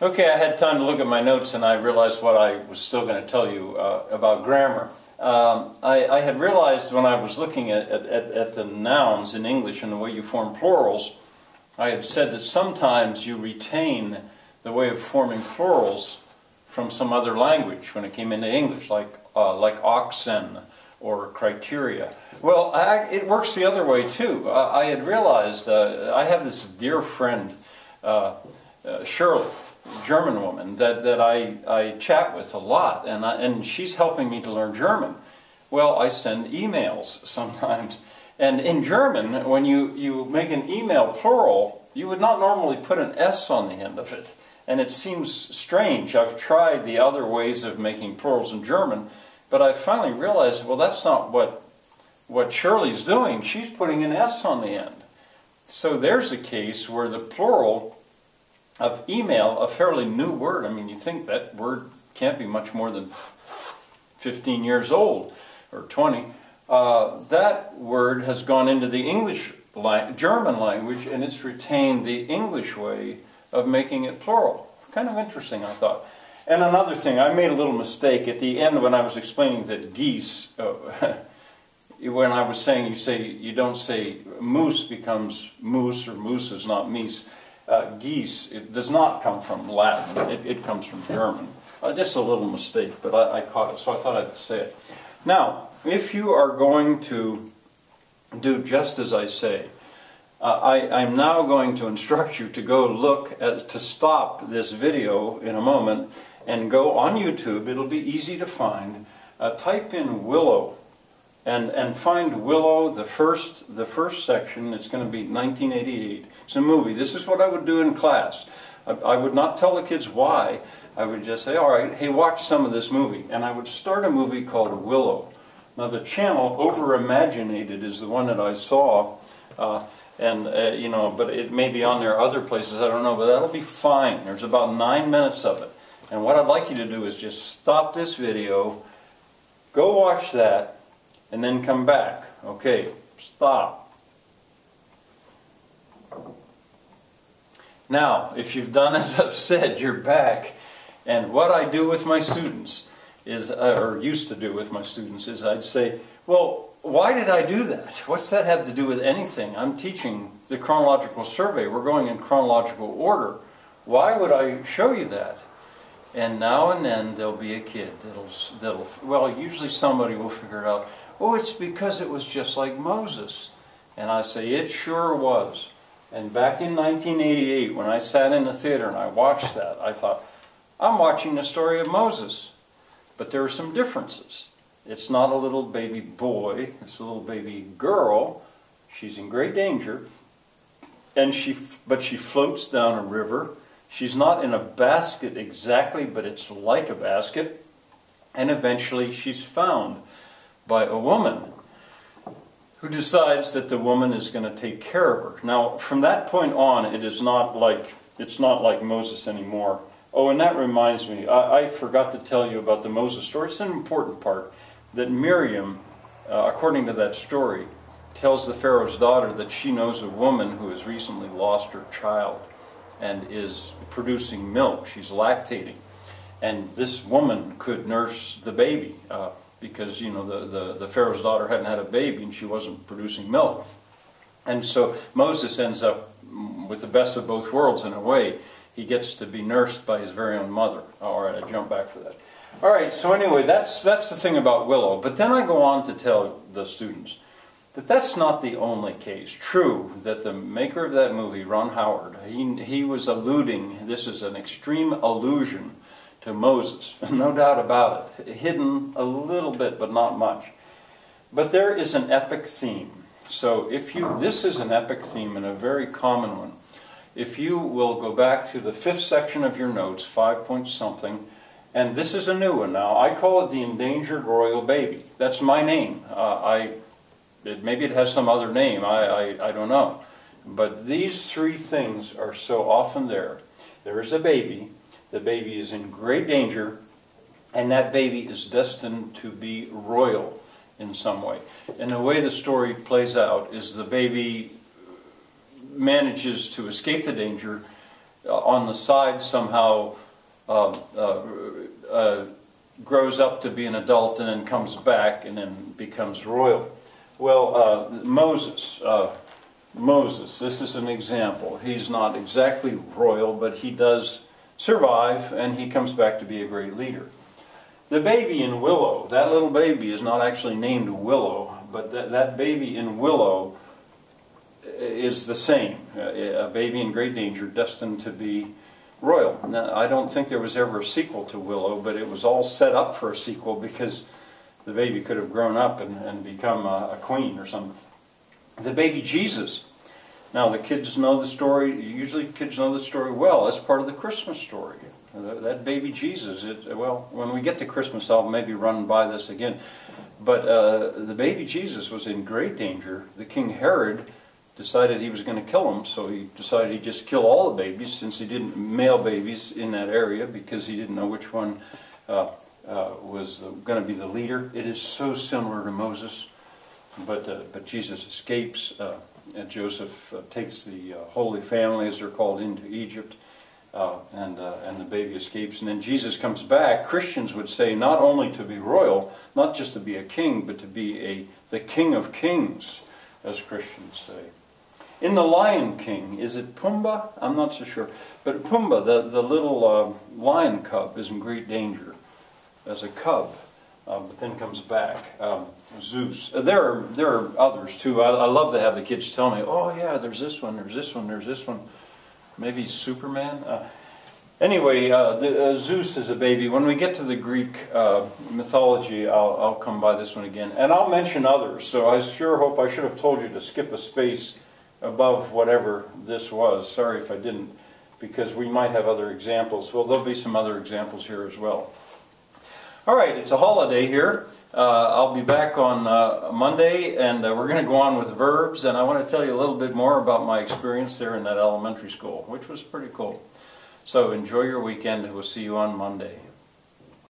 Okay, I had time to look at my notes and I realized what I was still going to tell you about grammar. I had realized when I was looking at the nouns in English and the way you form plurals, I had said that sometimes you retain the way of forming plurals from some other language when it came into English, like oxen or criteria. Well, it works the other way too. I had realized, I have this dear friend, Shirley, German woman that I chat with a lot, and she's helping me to learn German. Well, I send emails sometimes, and in German, when you make an email plural, you would not normally put an S on the end of it, and it seems strange. I've tried the other ways of making plurals in German, but I finally realized, well, that's not what Shirley's doing. She's putting an S on the end. So there's a case where the plural of email, a fairly new word, I mean, you think that word can't be much more than 15 years old, or 20, that word has gone into the German language, and it's retained the English way of making it plural. Kind of interesting, I thought. And another thing, I made a little mistake at the end when I was explaining that geese, when I was saying you don't say moose becomes moose, or moose is not meese. Geese, it does not come from Latin, it comes from German. Just a little mistake, but I caught it, so I thought I'd say it. Now, if you are going to do just as I say, I'm now going to instruct you to go to stop this video in a moment and go on YouTube. It'll be easy to find. Type in Willow and find Willow, the first section. It's going to be 1988. It's a movie. This is what I would do in class. I would not tell the kids why. I would just say, all right, hey, watch some of this movie. And I would start a movie called Willow. Now the channel, Imaginated, is the one that I saw. You know, but it may be on there other places, I don't know, but that'll be fine. There's about 9 minutes of it. And what I'd like you to do is just stop this video, go watch that, and then come back. Okay, stop. Now, if you've done as I've said, you're back. And what I do with my students is, or used to do with my students, is I'd say, well, why did I do that? What's that have to do with anything? I'm teaching the chronological survey. We're going in chronological order. Why would I show you that? And now and then there'll be a kid that'll well, usually somebody will figure it out. Oh, it's because it was just like Moses. And I say, it sure was. And back in 1988, when I sat in the theater and I watched that, I thought, I'm watching the story of Moses. But there are some differences. It's not a little baby boy, it's a little baby girl. She's in great danger. But she floats down a river. She's not in a basket exactly, but it's like a basket. And eventually she's found by a woman who decides that the woman is going to take care of her. Now, from that point on, it's not like Moses anymore. Oh, and that reminds me, I forgot to tell you about the Moses story. It's an important part, that Miriam, according to that story, tells the Pharaoh's daughter that she knows a woman who has recently lost her child and is producing milk. She's lactating. And this woman could nurse the baby because, you know, the Pharaoh's daughter hadn't had a baby and she wasn't producing milk. And so Moses ends up with the best of both worlds in a way. He gets to be nursed by his very own mother. All right, I jump back for that. All right, so anyway, that's the thing about Willow. But then I go on to tell the students that that's not the only case. True that the maker of that movie, Ron Howard, he was alluding, this is an extreme allusion to Moses, no doubt about it. Hidden a little bit, but not much. But there is an epic theme. So this is an epic theme and a very common one. If you will go back to the 5th section of your notes, 5 point something, and this is a new one now. I call it the Endangered Royal Baby. That's my name. Maybe it has some other name. I don't know. But these 3 things are so often there. There is a baby. The baby is in great danger, and that baby is destined to be royal in some way. And the way the story plays out is the baby manages to escape the danger on the side somehow grows up to be an adult and then comes back and then becomes royal. Well, Moses, this is an example. He's not exactly royal, but he does survive, and he comes back to be a great leader. The baby in Willow, that little baby is not actually named Willow, but that baby in Willow is the same. A baby in great danger, destined to be royal. Now, I don't think there was ever a sequel to Willow, but it was all set up for a sequel because the baby could have grown up and become a queen or something. The baby Jesus. Now the kids know the story, usually kids know the story well. It's part of the Christmas story. That baby Jesus, well, when we get to Christmas I'll maybe run by this again. But the baby Jesus was in great danger. The King Herod decided he was going to kill him, so he decided he'd just kill all the babies, since he didn't male babies in that area, because he didn't know which one was going to be the leader. It is so similar to Moses, but Jesus escapes. And Joseph takes the Holy Family, as they're called, into Egypt, and the baby escapes. And then Jesus comes back. Christians would say not only to be royal, not just to be a king, but to be the King of Kings, as Christians say. In The Lion King, is it Pumbaa? I'm not so sure. But Pumbaa, the little lion cub, is in great danger as a cub, but then comes back. Zeus. There are others too. I love to have the kids tell me, oh yeah, there's this one, there's this one, there's this one. Maybe Superman? Anyway, Zeus is a baby. When we get to the Greek mythology, I'll come by this one again. And I'll mention others, so I sure hope I should have told you to skip a space above whatever this was. Sorry if I didn't, because we might have other examples. Well, there'll be some other examples here as well. All right, it's a holiday here. I'll be back on Monday, and we're going to go on with verbs, and I want to tell you a little bit more about my experience there in that elementary school, which was pretty cool. So enjoy your weekend, and we'll see you on Monday.